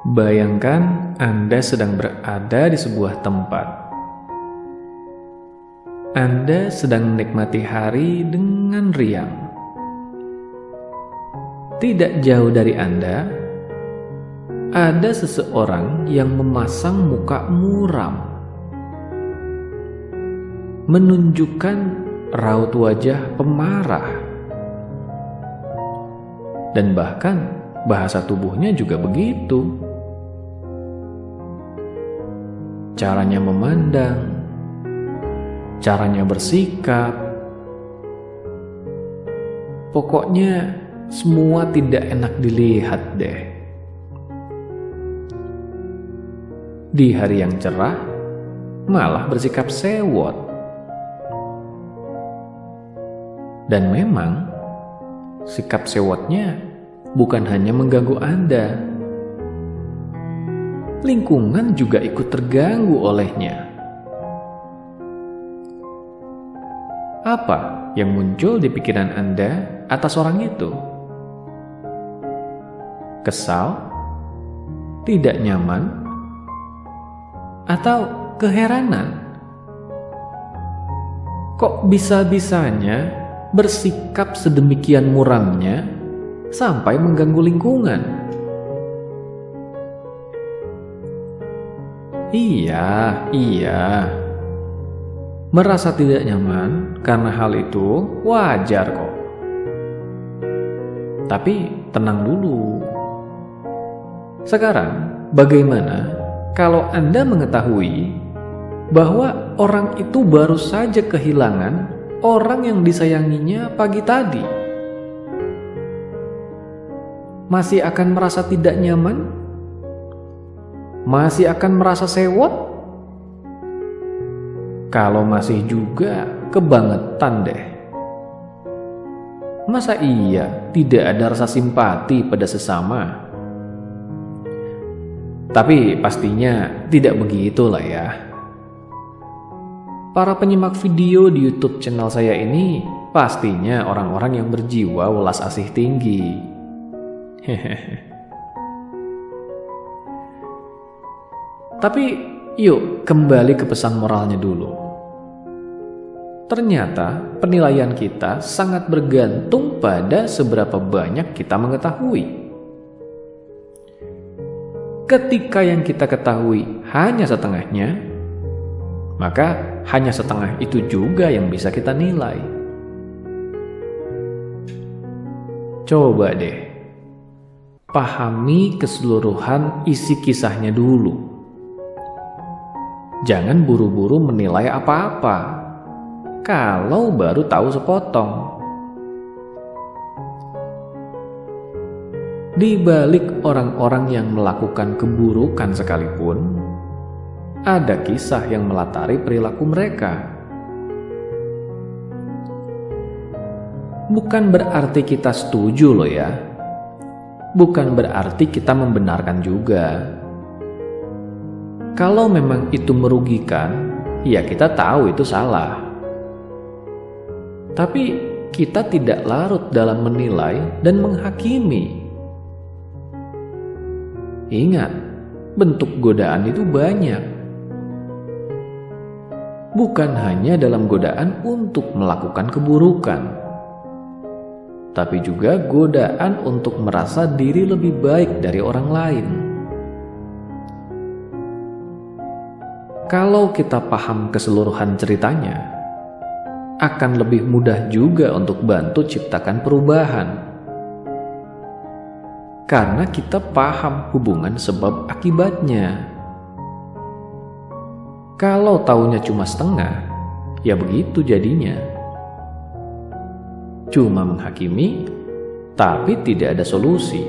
Bayangkan Anda sedang berada di sebuah tempat. Anda sedang menikmati hari dengan riang. Tidak jauh dari Anda, ada seseorang yang memasang muka muram, menunjukkan raut wajah pemarah, dan bahkan bahasa tubuhnya juga begitu. Caranya memandang, caranya bersikap, pokoknya semua tidak enak dilihat deh. Di hari yang cerah, malah bersikap sewot. Dan memang, sikap sewotnya bukan hanya mengganggu Anda. Lingkungan juga ikut terganggu olehnya. Apa yang muncul di pikiran Anda atas orang itu? Kesal? Tidak nyaman? Atau keheranan? Kok bisa-bisanya bersikap sedemikian muramnya sampai mengganggu lingkungan? Iya. Merasa tidak nyaman karena hal itu wajar kok. Tapi tenang dulu. Sekarang, bagaimana kalau Anda mengetahui bahwa orang itu baru saja kehilangan orang yang disayanginya pagi tadi? Masih akan merasa tidak nyaman? Masih akan merasa sewot? Kalau masih juga, kebangetan deh. Masa iya tidak ada rasa simpati pada sesama? Tapi pastinya tidak begitulah ya. Para penyimak video di YouTube channel saya ini pastinya orang-orang yang berjiwa welas asih tinggi. Hehehe. Tapi yuk kembali ke pesan moralnya dulu. Ternyata penilaian kita sangat bergantung pada seberapa banyak kita mengetahui. Ketika yang kita ketahui hanya setengahnya, maka hanya setengah itu juga yang bisa kita nilai. Coba deh, pahami keseluruhan isi kisahnya dulu. Jangan buru-buru menilai apa-apa kalau baru tahu sepotong. Di balik orang-orang yang melakukan keburukan sekalipun, ada kisah yang melatari perilaku mereka. Bukan berarti kita setuju loh ya. Bukan berarti kita membenarkan juga. Kalau memang itu merugikan, ya kita tahu itu salah. Tapi kita tidak larut dalam menilai dan menghakimi. Ingat, bentuk godaan itu banyak. Bukan hanya dalam godaan untuk melakukan keburukan, tapi juga godaan untuk merasa diri lebih baik dari orang lain. Kalau kita paham keseluruhan ceritanya, akan lebih mudah juga untuk bantu ciptakan perubahan. Karena kita paham hubungan sebab akibatnya. Kalau taunya cuma setengah, ya begitu jadinya. Cuma menghakimi, tapi tidak ada solusi.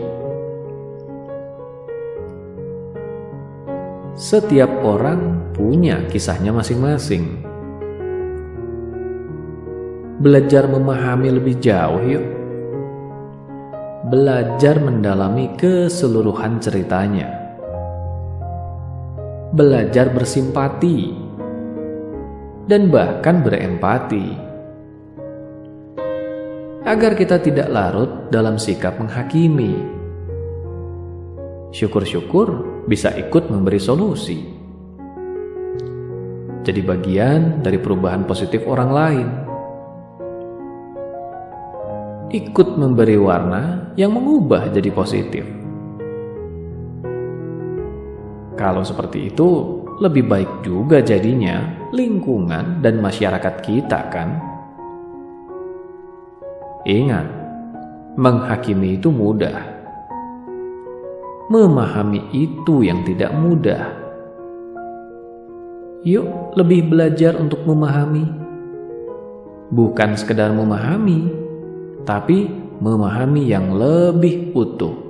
Setiap orang punya kisahnya masing-masing. Belajar memahami lebih jauh yuk. Belajar mendalami keseluruhan ceritanya. Belajar bersimpati dan bahkan berempati. Agar kita tidak larut dalam sikap menghakimi. Syukur-syukur bisa ikut memberi solusi. Jadi bagian dari perubahan positif orang lain. Ikut memberi warna yang mengubah jadi positif. Kalau seperti itu, lebih baik juga jadinya lingkungan dan masyarakat kita kan? Ingat, menghakimi itu mudah. Memahami itu yang tidak mudah. Yuk lebih belajar untuk memahami. Bukan sekedar memahami, tapi memahami yang lebih utuh.